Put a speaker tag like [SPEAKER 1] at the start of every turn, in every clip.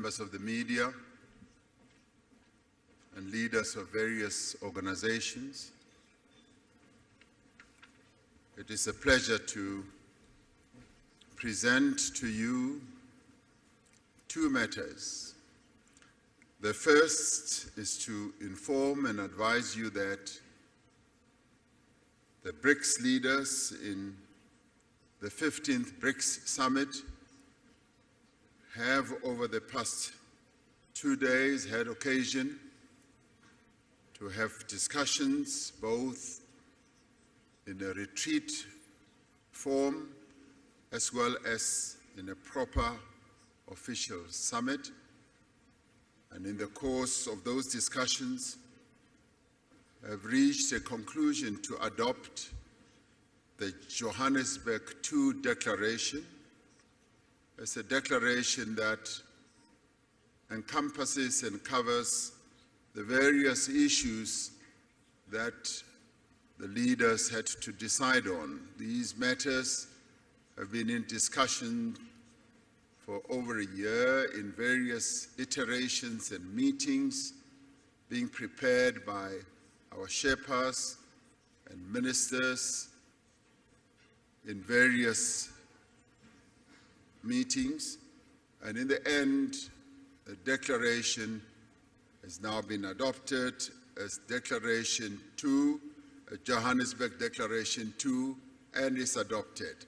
[SPEAKER 1] members of the media, and leaders of various organizations. It is a pleasure to present to you two matters. The first is to inform and advise you that the BRICS leaders in the 15th BRICS Summit have over the past 2 days had occasion to have discussions both in a retreat form as well as in a proper official summit. And in the course of those discussions, have reached a conclusion to adopt the Johannesburg II Declaration as a declaration that encompasses and covers the various issues that the leaders had to decide on. These matters have been in discussion for over a year in various iterations and meetings being prepared by our Sherpas and ministers in various meetings, and in the end, the declaration has now been adopted as Declaration 2, Johannesburg Declaration 2, and is adopted.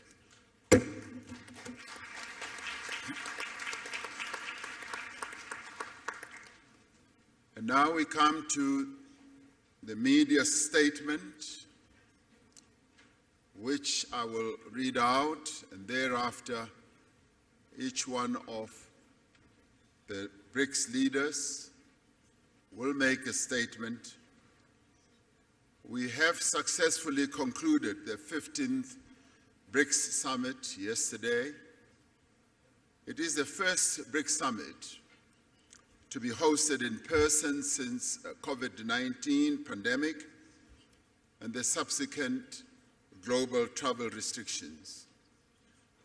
[SPEAKER 1] And now we come to the media statement, which I will read out, and thereafter each one of the BRICS leaders will make a statement. We have successfully concluded the 15th BRICS Summit yesterday. It is the first BRICS Summit to be hosted in person since COVID-19 pandemic and the subsequent global travel restrictions.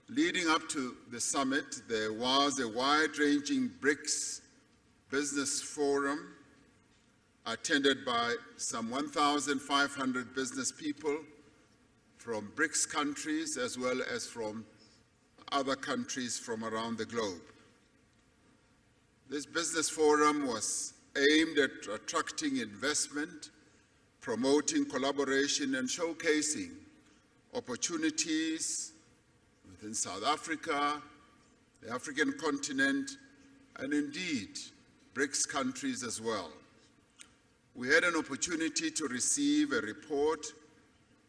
[SPEAKER 1] Leading up to the summit, there was a wide-ranging BRICS business forum attended by some 1,500 business people from BRICS countries as well as from other countries from around the globe. This business forum was aimed at attracting investment, promoting collaboration, and showcasing opportunities within South Africa, the African continent, and indeed BRICS countries as well. We had an opportunity to receive a report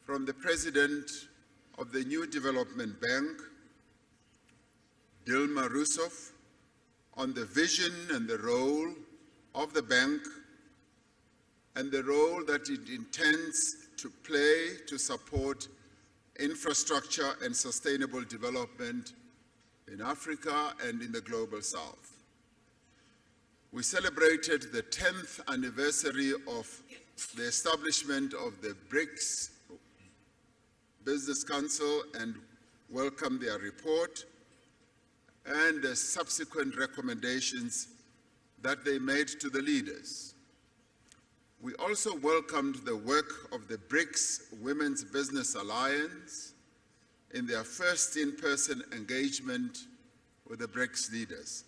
[SPEAKER 1] from the President of the New Development Bank, Dilma Rousseff, on the vision and the role of the bank and the role that it intends to play to support infrastructure and sustainable development in Africa and in the global south. We celebrated the 10th anniversary of the establishment of the BRICS Business Council and welcomed their report and the subsequent recommendations that they made to the leaders. We also welcomed the work of the BRICS Women's Business Alliance in their first in-person engagement with the BRICS leaders.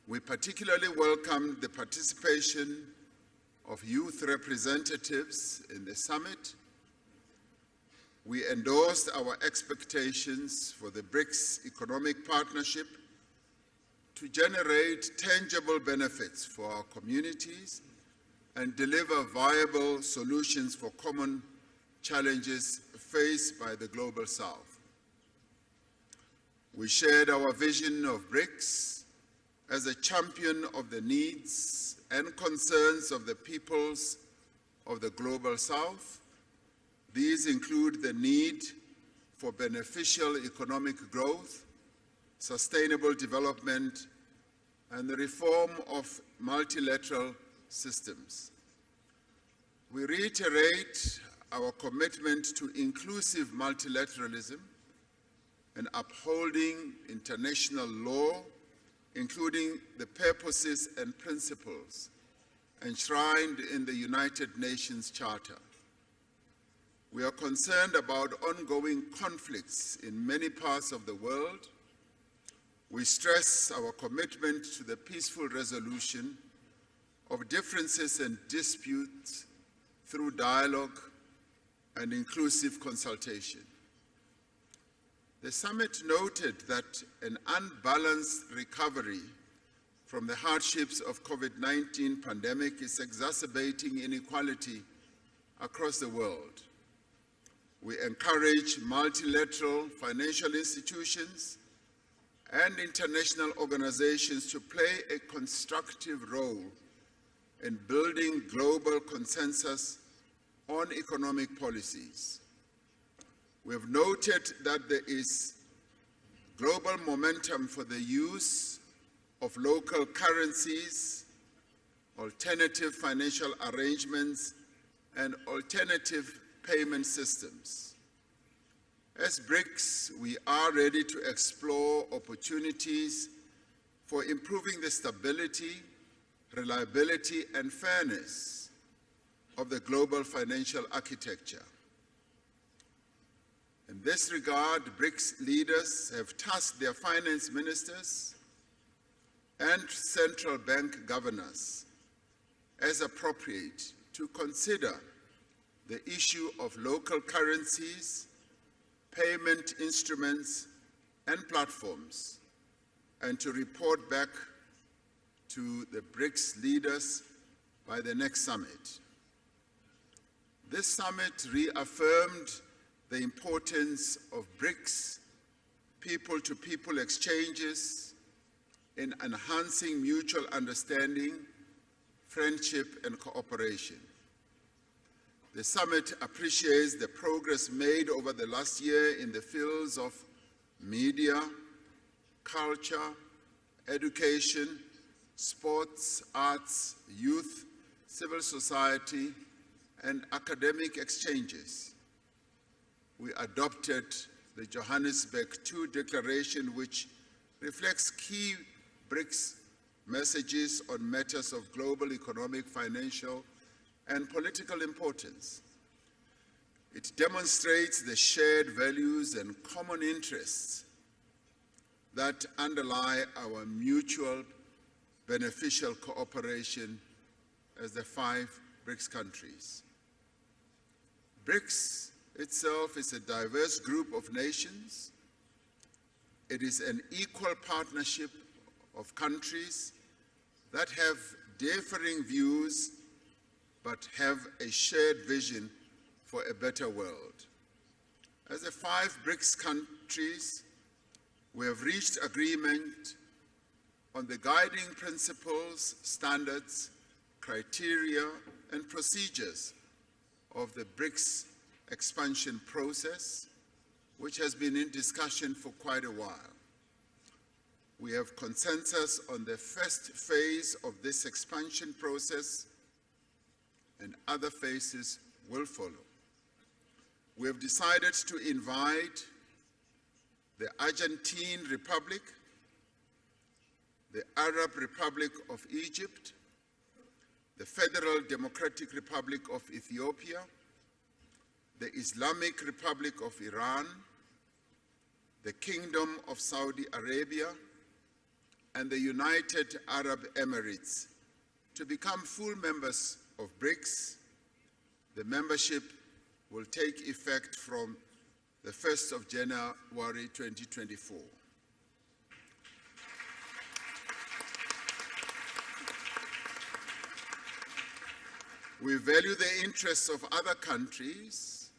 [SPEAKER 1] We particularly welcomed the participation of youth representatives in the summit. We endorsed our expectations for the BRICS economic partnership to generate tangible benefits for our communities and deliver viable solutions for common challenges faced by the Global South. We shared our vision of BRICS as a champion of the needs and concerns of the peoples of the Global South. These include the need for beneficial economic growth, sustainable development, and the reform of multilateral systems. We reiterate our commitment to inclusive multilateralism and upholding international law including the purposes and principles enshrined in the United Nations Charter. We are concerned about ongoing conflicts in many parts of the world. We stress our commitment to the peaceful resolution of differences and disputes through dialogue and inclusive consultation. The summit noted that an unbalanced recovery from the hardships of COVID-19 pandemic is exacerbating inequality across the world. We encourage multilateral financial institutions and international organizations to play a constructive role in building global consensus on economic policies. We have noted that there is global momentum for the use of local currencies, alternative financial arrangements, and alternative payment systems. As BRICS, we are ready to explore opportunities for improving the stability, reliability, and fairness of the global financial architecture. In this regard, BRICS leaders have tasked their finance ministers and central bank governors, as appropriate, to consider the issue of local currencies, payment instruments, and platforms, and to report back to the BRICS leaders by the next summit. This summit reaffirmed the importance of BRICS people-to-people exchanges in enhancing mutual understanding, friendship, and cooperation. The summit appreciates the progress made over the last year in the fields of media, culture, education, sports, arts, youth, civil society, and academic exchanges. We adopted the Johannesburg II Declaration, which reflects key BRICS messages on matters of global economic, financial, and political importance. It demonstrates the shared values and common interests that underlie our mutual beneficial cooperation as the 5 BRICS countries. BRICS itself is a diverse group of nations. It is an equal partnership of countries that have differing views but have a shared vision for a better world. As the 5 BRICS countries, we have reached agreement on the guiding principles, standards, criteria, and procedures of the BRICS expansion process, which has been in discussion for quite a while. We have consensus on the first phase of this expansion process, and other phases will follow. We have decided to invite the Argentine Republic, the Arab Republic of Egypt, the Federal Democratic Republic of Ethiopia, the Islamic Republic of Iran, the Kingdom of Saudi Arabia, and the United Arab Emirates to become full members of BRICS. The membership will take effect from the 1st of January 2024. We value the interests of other countries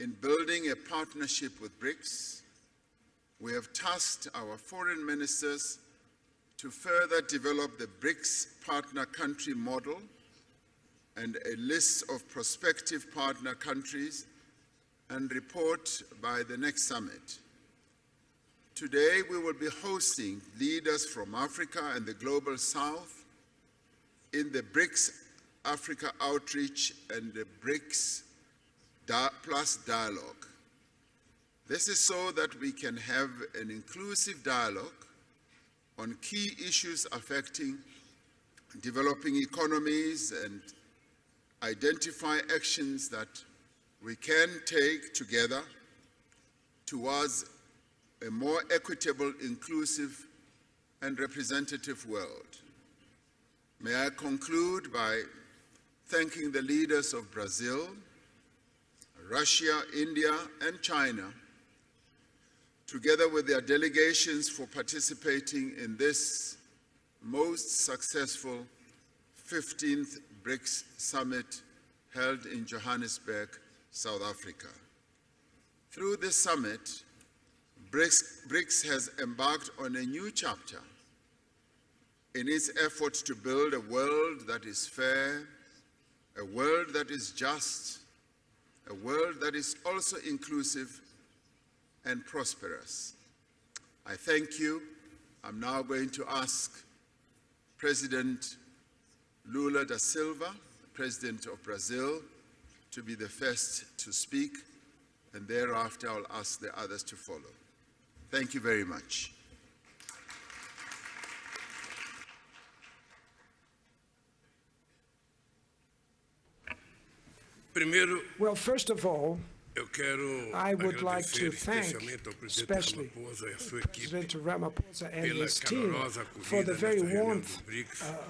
[SPEAKER 1] in building a partnership with BRICS. We have tasked our foreign ministers to further develop the BRICS partner country model and a list of prospective partner countries and report by the next summit. Today, we will be hosting leaders from Africa and the Global South in the BRICS Africa Outreach and the BRICS Plus Dialogue. This is so that we can have an inclusive dialogue on key issues affecting developing economies and identify actions that we can take together towards a more equitable, inclusive, and representative world. May I conclude by thanking the leaders of Brazil, Russia, India, and China, together with their delegations, for participating in this most successful 15th BRICS Summit held in Johannesburg, South Africa. Through this summit, BRICS has embarked on a new chapter in its effort to build a world that is fair, a world that is just, a world that is also inclusive and prosperous. I thank you. I'm now going to ask President Lula da Silva, President of Brazil, to be the first to speak, and thereafter I'll ask the others to follow. Thank you very much.
[SPEAKER 2] Well, first of all, I would like to thank especially President Ramaphosa and his team for the very warm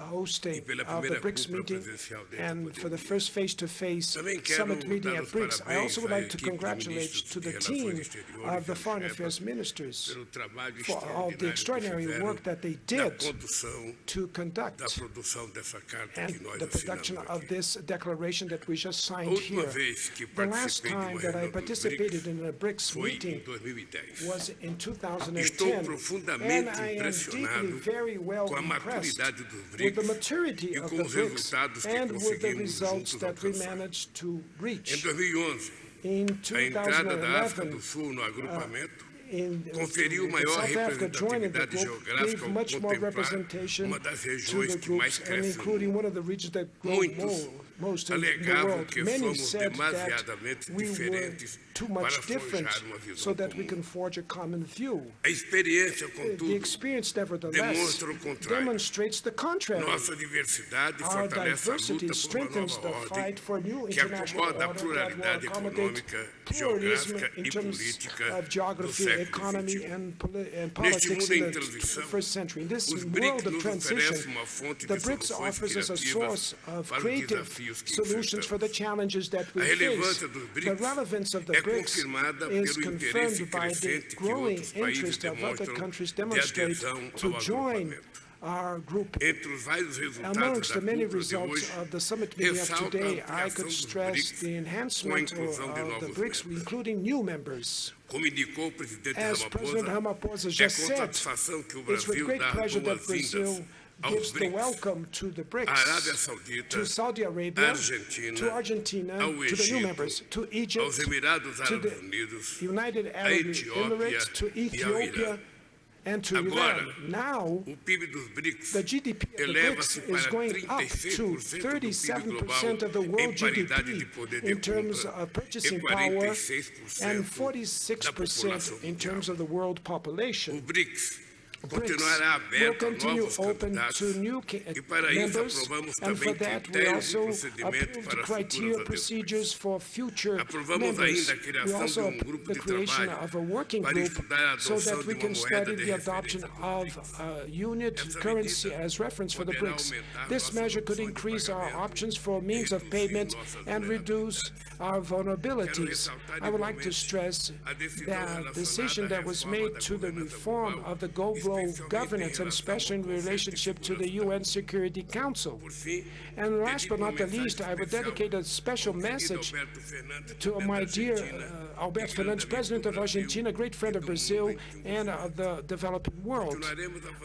[SPEAKER 2] hosting of the BRICS meeting and for the first face-to-face summit meeting at BRICS. I also would like to congratulate to the team of the foreign affairs ministers for all the extraordinary work that they did to conduct and the production of this declaration that we just signed here. The last time that I participated in a BRICS meeting was in 2010, and I am deeply, very well impressed with the maturity of the BRICS and with the results that we managed to reach. In 2011, South Africa joining the group gave much more representation to the groups, and including one of the regions that grew most in the world. Many said that we were too much different so that we can forge a common view. The experience, nevertheless, demonstrates the contrary. Our diversity strengthens the fight for a new international order that will accommodate pluralism in terms of geography, economy, and politics in the 21st century. In this world of transition, the BRICS offers us a source of creative solutions for the challenges that we face. The relevance of the BRICS is confirmed by the growing interest of other countries demonstrate to join our group. Amongst the many results of the summit meeting of today, I could stress the enhancement of the BRICS, including new members. As President Ramaphosa just said, it's with great pleasure that Brazil gives the welcome to the BRICS, to Saudi Arabia, to Argentina, to the new members, to Egypt, to the United Arab Emirates, to Ethiopia, and to Iran. Now, the GDP of the BRICS is going up to 37% of the world GDP in terms of purchasing power and 46% in terms of the world population. BRICS will continue open to new members, and for that we also approved criteria procedures for future members. We also approved the creation of a working group so that we can study the adoption of unit currency as reference for the BRICS. This measure could increase our options for means of payment and reduce our vulnerabilities. I would like to stress that decision that was made to the reform of the global governance, and especially in relationship to the UN Security Council. And last but not the least, I would dedicate a special message to my dear Alberto Fernandes, President of Argentina, a great friend of Brazil and of the developing world.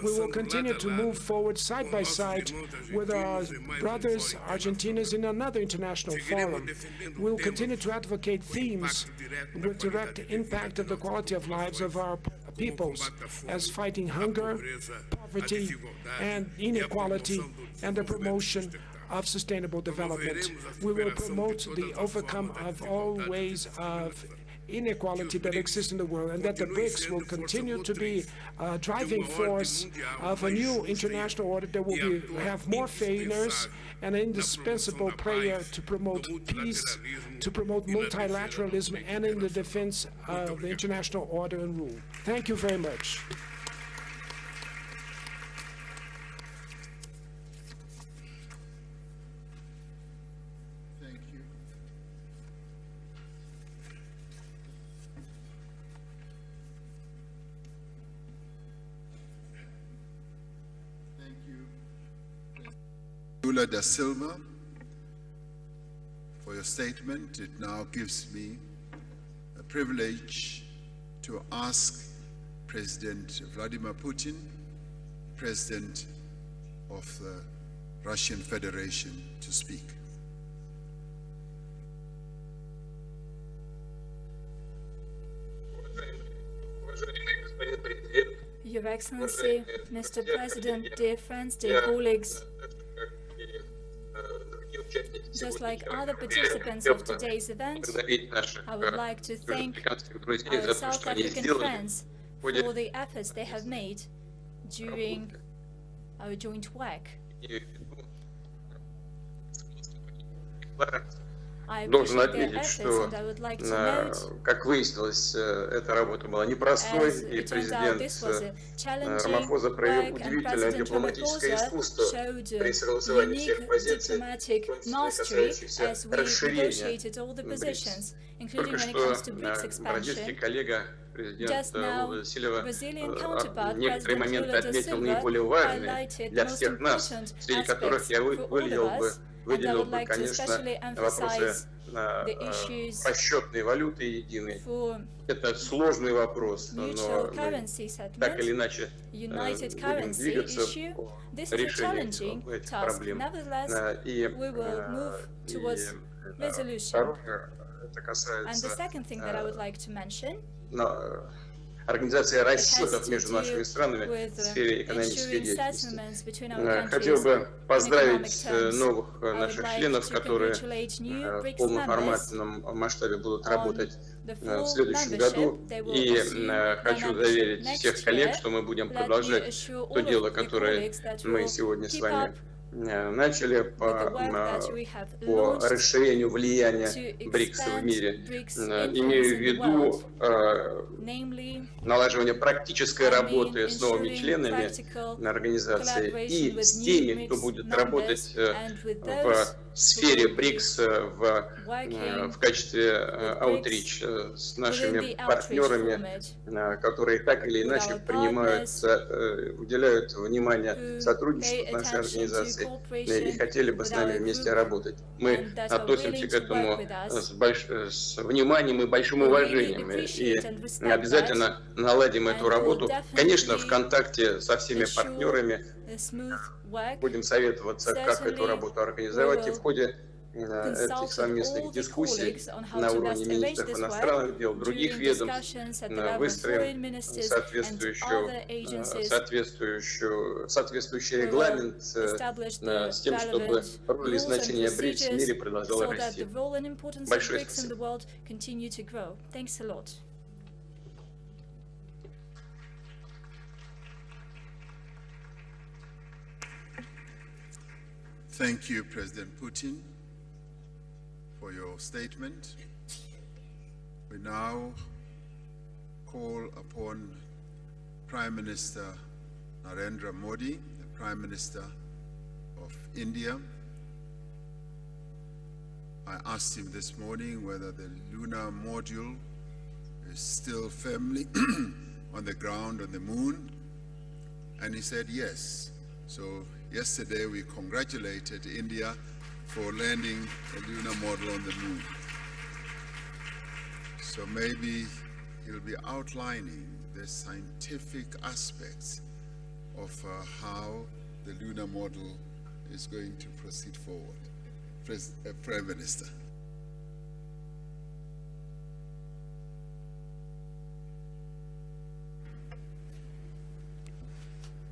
[SPEAKER 2] We will continue to move forward side by side with our brothers Argentinians in another international forum. We will continue to advocate themes with direct impact of the quality of lives of our peoples, as fighting hunger, poverty, and inequality, and the promotion of sustainable development. We will promote the overcome of all ways of inequality that exists in the world, and that the BRICS will continue to be a driving force of a new international order that will have more fairness and an indispensable player to promote peace, to promote multilateralism, and in the defense of the international order and rule. Thank you very much.
[SPEAKER 1] Thank you. Thank you, Lula da Silva, for your statement. It now gives me a privilege to ask President Vladimir Putin, President of the Russian Federation, to speak.
[SPEAKER 3] Your Excellency, Mr. President, dear friends, dear colleagues, just like other participants of today's event, I would like to thank our South African friends for the efforts they have made during our joint work.
[SPEAKER 4] Должен отметить, что, как выяснилось, эта работа была непростой, и президент Рамафоза проявил удивительное дипломатическое искусство при согласовании всех позиций, касающихся расширения BRICS. Только что бразильский коллега, президент Лула да Сильва, в некоторые моменты отметил наиболее важные для всех нас, среди которых я выделил бы, конечно, вопросы расчетной валюты единой. Это сложный вопрос, но так или иначе будем двигаться по решению этих проблем. И второе, это касается организации расчетов между нашими странами в сфере экономической деятельности. Хотел бы поздравить новых наших членов, которые в полноформатном масштабе будут работать в следующем году. И хочу заверить всех коллег, что мы будем продолжать то дело, которое мы сегодня с вами начали по расширению влияния БРИКС в мире. Имею в виду налаживание практической работы с новыми членами организации и с теми, кто будет работать в сфере БРИКС в качестве аутрич с нашими партнерами, которые так или иначе уделяют внимание сотрудничеству нашей организации и хотели бы с нами вместе работать. Мы относимся к этому с вниманием и большим уважением и обязательно наладим эту работу. Конечно, в контакте со всеми партнерами будем советоваться, как эту работу организовать, и в ходе этих совместных дискуссий на уровне министров иностранных дел, других ведомств выстроим соответствующий регламент с тем, чтобы роль и значение БРИКС в мире продолжало расти. Большое спасибо.
[SPEAKER 1] Thank you, President Putin, for your statement. We now call upon Prime Minister Narendra Modi, the Prime Minister of India. I asked him this morning whether the lunar module is still firmly on the ground on the moon, and he said yes. So yesterday we congratulated India for landing a lunar module on the moon. So maybe he'll be outlining the scientific aspects of how the lunar module is going to proceed forward. Prime Minister.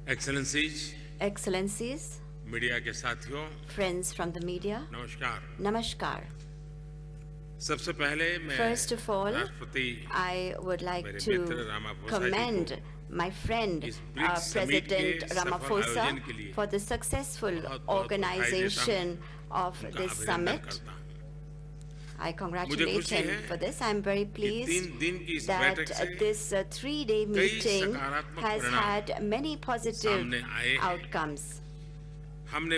[SPEAKER 5] Excellencies,
[SPEAKER 6] media के साथियों,
[SPEAKER 5] friends from the media,
[SPEAKER 6] नमस्कार।
[SPEAKER 5] Namaskar. First of all, I would like to commend my friend, President Ramaphosa, for the successful organization of this summit. I congratulate him for this. I'm very pleased that this three-day meeting has had many positive outcomes. On the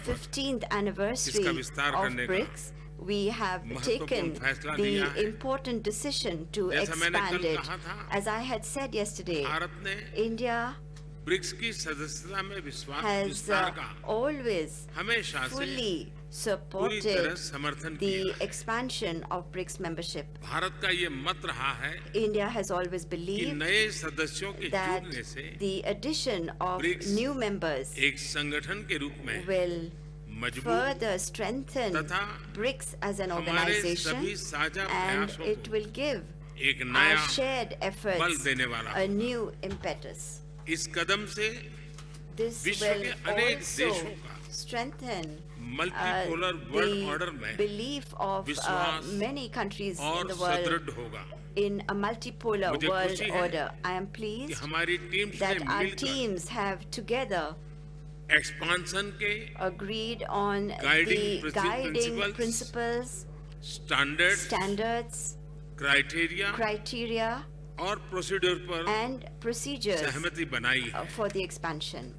[SPEAKER 5] 15th anniversary of BRICS, we have taken the important decision to expand it. As I had said yesterday, India has always fully supported the expansion of BRICS membership. India has always believed that the addition of new members will further strengthen BRICS as an organization, and it will give our shared efforts a new impetus. This will also strengthen the belief of many countries in the world in a multipolar world order. I am pleased that our teams have together agreed on the guiding principles, standards, criteria and procedures for the expansion.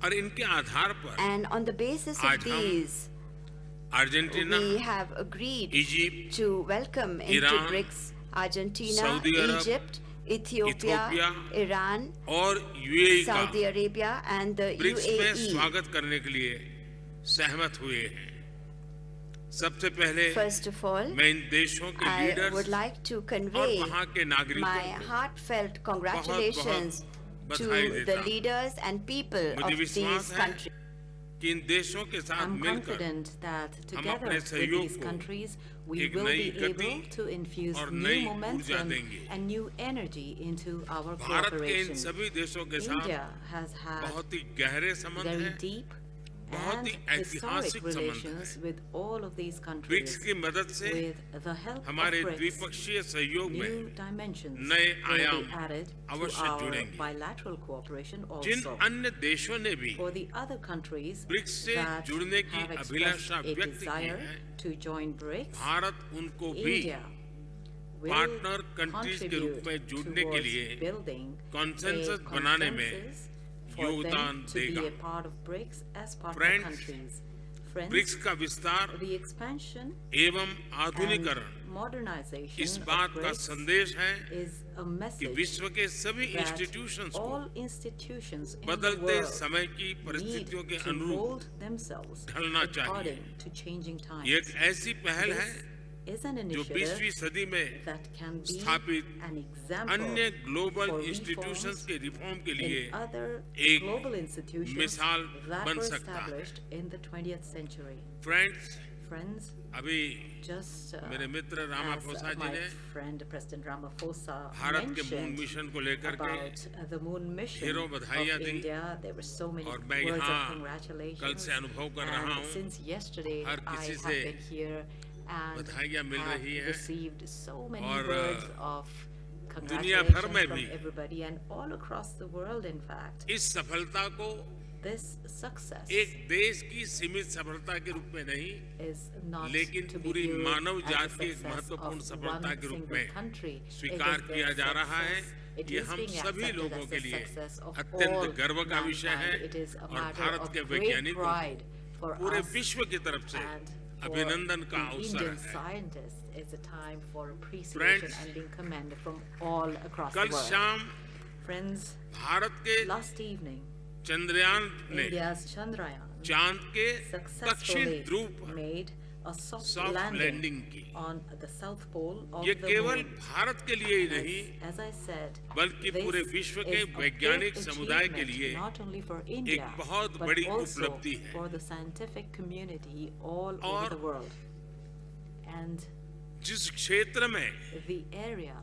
[SPEAKER 5] And on the basis of these, we have agreed to welcome into BRICS Argentina, Egypt, Ethiopia, Iran, Saudi Arabia and the UAE. First of all, I would like to convey my heartfelt congratulations to the leaders and people of these countries.
[SPEAKER 6] I'm confident that together with these countries, we will be able to infuse new momentum and new energy into our cooperation. India has had very deep and historic relations with all of these countries. With the help of BRICS, new dimensions will be added to our bilateral cooperation also. For the other countries that have expressed a desire to join BRICS, India will contribute towards building a consensus for them to be a part of BRICS as partner countries. Friends, the expansion and modernization of BRICS is a message that all institutions in the world need to mold themselves according to changing times. This is an initiative that can be an example for reforms in other global institutions that were established in the 20th century. Friends, just as my friend President Ramaphosa mentioned about the moon mission of India, there were so many words of congratulations, and since yesterday I have been here and have received so many words of congratulations from everybody and all across the world. In fact, this success is not to be viewed as the success of one single country. It is being accepted as the success of all mankind. It is a matter of great pride for us and for the Indian scientists. It's a time for appreciation and being commended from all across the world. Friends, last evening, India's Chandrayaan successfully made a soft landing on the south pole of the moon. As I said, this is a great achievement not only for India, but also for the scientific community all over the world. And the area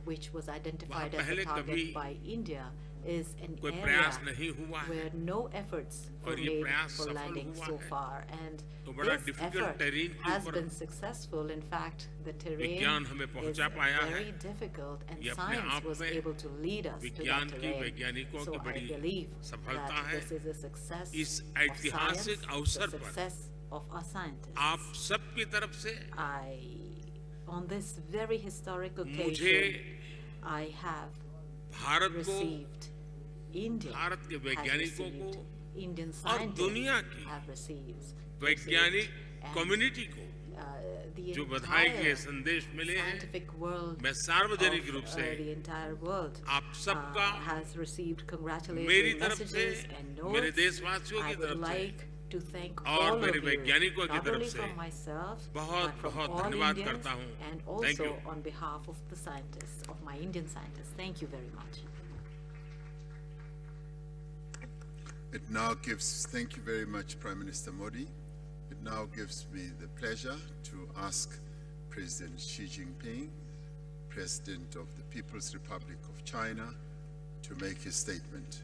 [SPEAKER 6] which was identified as a target by India, is an area where no efforts were made for landing so far, and this effort has been successful. In fact, the terrain is very difficult, and science was able to lead us to that terrain. So I believe that this is a success of science, the success of our scientists. On this very historic occasion, I have received, India has received, Indian scientists have received, the entire scientific world the entire world has received congratulatory messages and notes. I would like to thank all of you, not only from myself, but from all Indians, and also on behalf of the scientists, of my Indian scientists. Thank you very much.
[SPEAKER 1] Thank you very much, Prime Minister Modi. It now gives me the pleasure to ask President Xi Jinping, President of the People's Republic of China, to make his statement.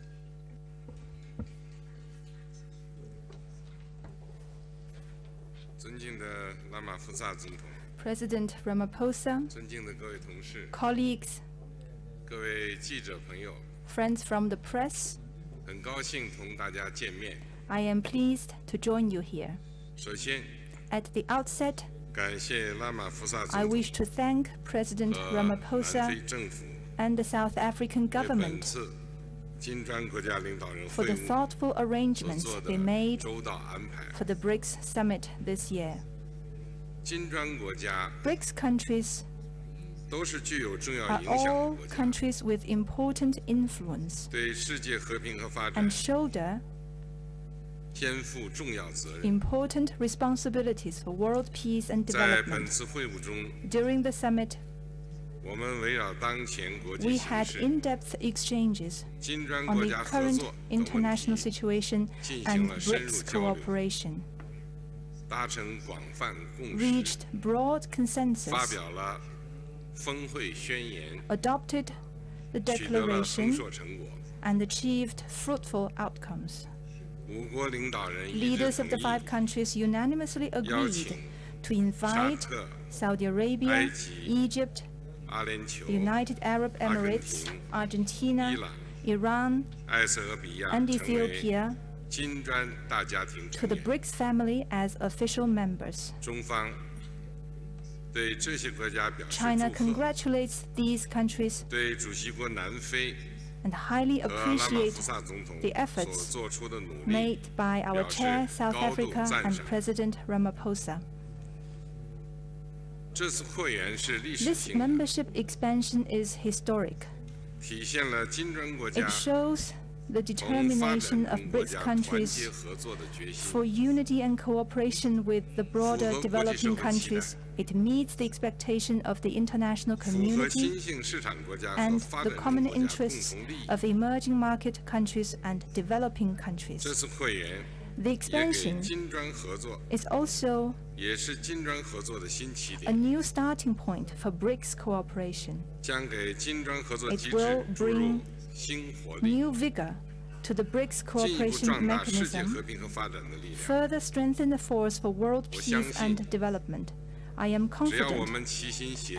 [SPEAKER 3] President Ramaphosa, colleagues, friends from the press, I am pleased to join you here. At the outset, I wish to thank President Ramaphosa and the South African government for the thoughtful arrangements they made for the BRICS Summit this year. BRICS countries are all countries with important influence and shoulder important responsibilities for world peace and development. During the summit, we had in-depth exchanges on the current international situation and BRICS cooperation, reached broad consensus, adopted the declaration, and achieved fruitful outcomes. Leaders of the 5 countries unanimously agreed to invite Saudi Arabia, Egypt, the United Arab Emirates, Argentina, Iran, and Ethiopia to the BRICS family as official members. China congratulates these countries and highly appreciates the efforts made by our chair, South Africa, and President Ramaphosa. This membership expansion is historic. It shows the determination of BRICS countries for unity and cooperation with the broader developing countries. It meets the expectation of the international community and the common interests of emerging market countries and developing countries. The expansion is also a new starting point for BRICS cooperation. It will bring new vigor to the BRICS cooperation mechanism, further strengthen the force for world peace and development. I am confident,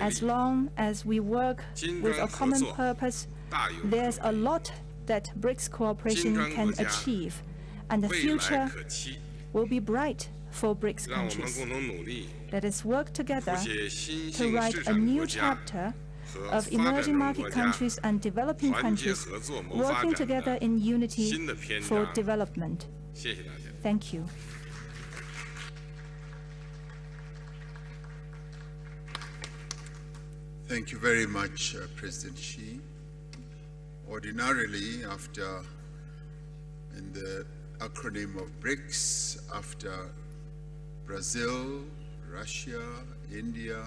[SPEAKER 3] as long as we work with a common purpose, there's a lot that BRICS cooperation can achieve, and the future will be bright for BRICS countries. Let us work together to write a new chapter of emerging market countries and developing countries working together in unity for development. Thank you.
[SPEAKER 1] Thank you very much, President Xi. Ordinarily, in the acronym of BRICS, after Brazil, Russia, India,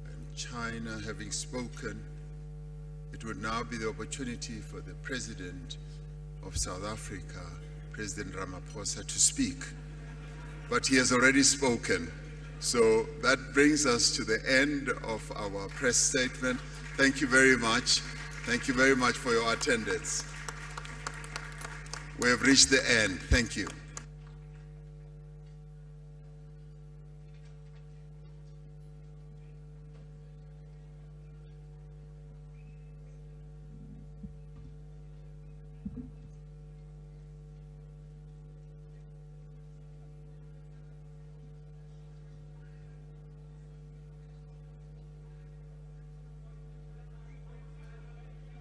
[SPEAKER 1] and China having spoken, it would now be the opportunity for the President of South Africa, President Ramaphosa, to speak. But he has already spoken, So that brings us to the end of our press statement. Thank you very much. Thank you very much for your attendance. We have reached the end. Thank you.